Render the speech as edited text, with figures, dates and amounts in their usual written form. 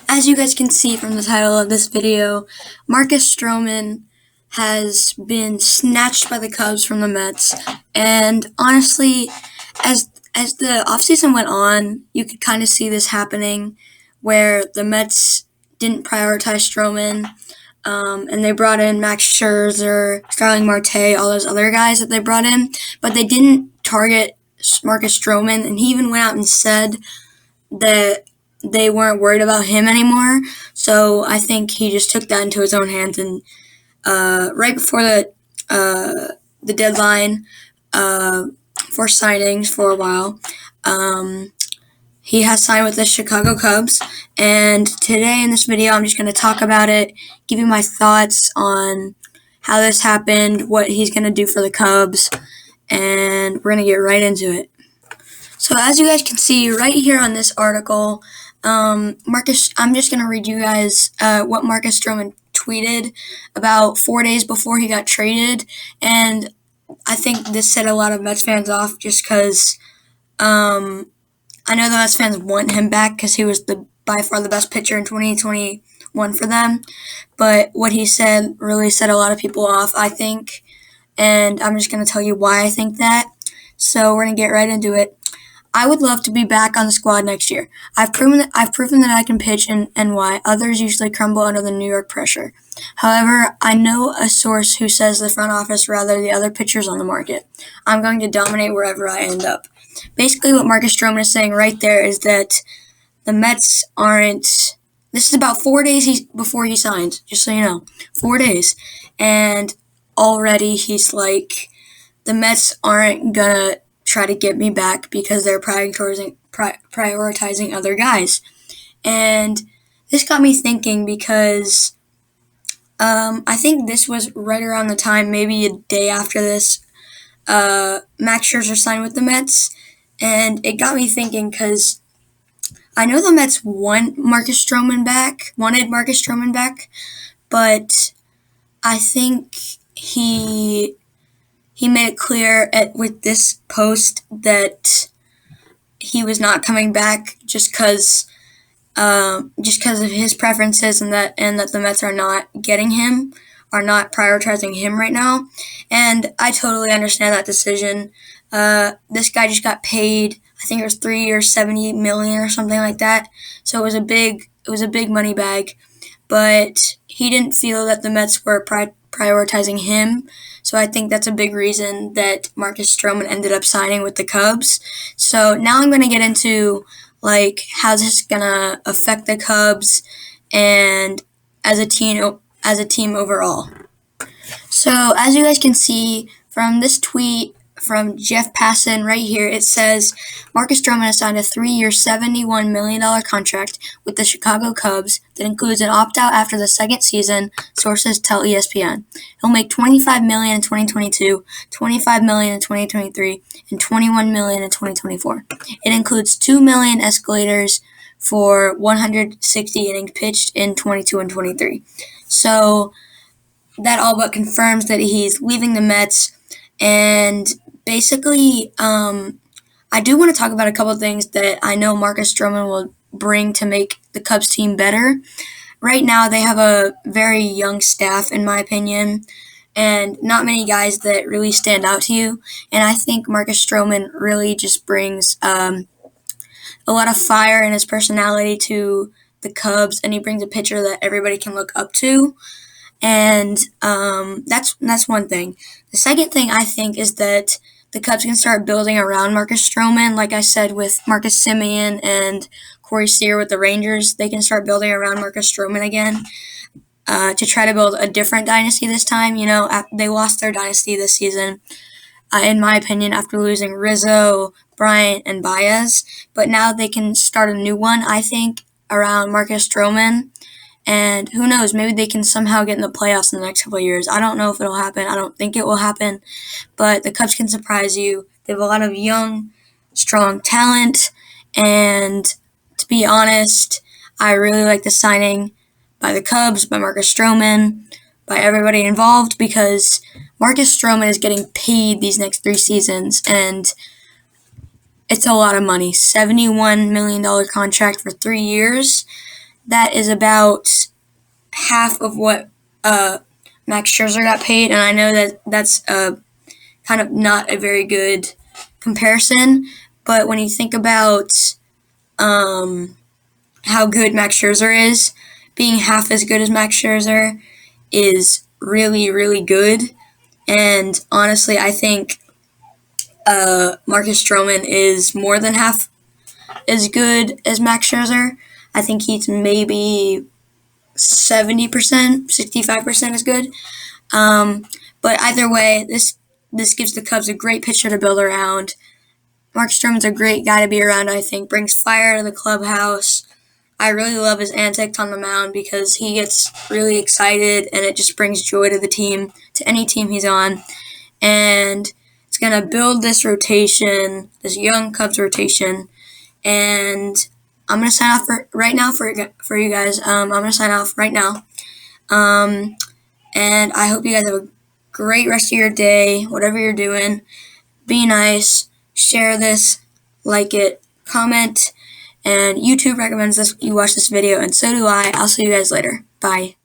As you guys can see from the title of this video, Marcus Stroman has been snatched by the Cubs from the Mets. And honestly, as the offseason went on, you could kind of see this happening where the Mets didn't prioritize Stroman. And they brought in Max Scherzer, Starling Marte, all those other guys that they brought in, but they didn't target Marcus Stroman. And he even went out and said that they weren't worried about him anymore. So I think he just took that into his own hands. And right before the deadline for signings for a while, he has signed with the Chicago Cubs. And today in this video, I'm just going to talk about it, give you my thoughts on how this happened, what he's going to do for the Cubs, and we're going to get right into it. So as you guys can see right here on this article, I'm just going to read you guys what Marcus Stroman tweeted about 4 days before he got traded. And I think this set a lot of Mets fans off just because I know the Mets fans want him back because he was by far the best pitcher in 2021 for them. But what he said really set a lot of people off, I think. And I'm just going to tell you why I think that. So we're going to get right into it. I would love to be back on the squad next year. I've proven that I can pitch and why others usually crumble under the New York pressure. However, I know a source who says the front office rather the other pitchers on the market. I'm going to dominate wherever I end up. Basically, what Marcus Stroman is saying right there is that the Mets aren't. This is about 4 days before he signed, just so you know. 4 days. And already he's like, the Mets aren't going to try to get me back because they're prioritizing other guys. And this got me thinking because I think this was right around the time, maybe a day after this, Max Scherzer signed with the Mets. And it got me thinking because I know the Mets wanted Marcus Stroman back, but I think he made it clear with this post that he was not coming back just because of his preferences and that the Mets are not getting him, are not prioritizing him right now. And I totally understand that decision. This guy just got paid, I think it was 3 years, $70 million or something like that. So it was a big money bag. But he didn't feel that the Mets were prioritizing him. So I think that's a big reason that Marcus Stroman ended up signing with the Cubs. So now I'm going to get into how this is going to affect the Cubs and as a team overall. So as you guys can see from this tweet from Jeff Passan right here, it says Marcus Stroman has signed a 3-year, $71 million contract with the Chicago Cubs that includes an opt-out after the second season, sources tell ESPN. He'll make $25 million in 2022, $25 million in 2023, and $21 million in 2024. It includes $2 million escalators for 160 innings pitched in 22 and 23. So that all but confirms that he's leaving the Mets. And basically, I do want to talk about a couple of things that I know Marcus Stroman will bring to make the Cubs team better. Right now, they have a very young staff, in my opinion, and not many guys that really stand out to you. And I think Marcus Stroman really just brings a lot of fire in his personality to the Cubs, and he brings a pitcher that everybody can look up to. And that's one thing. The second thing I think is that the Cubs can start building around Marcus Stroman. Like I said with Marcus Semien and Corey Seager with the Rangers, they can start building around Marcus Stroman again to try to build a different dynasty this time. You know, they lost their dynasty this season, in my opinion, after losing Rizzo, Bryant, and Baez. But now they can start a new one, I think, around Marcus Stroman. And who knows, maybe they can somehow get in the playoffs in the next couple of years. I don't know if it'll happen. I don't think it will happen. But the Cubs can surprise you. They have a lot of young, strong talent. And to be honest, I really like the signing by the Cubs, by Marcus Stroman, by everybody involved, because Marcus Stroman is getting paid these next 3 seasons. And it's a lot of money. $71 million contract for 3 years. that is about half of what Max Scherzer got paid, and I know that that's kind of not a very good comparison. But when you think about how good Max Scherzer is, being half as good as Max Scherzer is really, really good. And honestly, I think Marcus Stroman is more than half as good as Max Scherzer. I think he's maybe 70%, 65% as good. But either way, this gives the Cubs a great pitcher to build around. Marcus Stroman's a great guy to be around, I think. Brings fire to the clubhouse. I really love his antics on the mound because he gets really excited and it just brings joy to the team, to any team he's on. And it's going to build this rotation, this young Cubs rotation. And I'm going to sign off right now for you guys. I'm going to sign off right now. And I hope you guys have a great rest of your day, whatever you're doing. Be nice. Share this. Like it. Comment. And YouTube recommends this. You watch this video, and so do I. I'll see you guys later. Bye.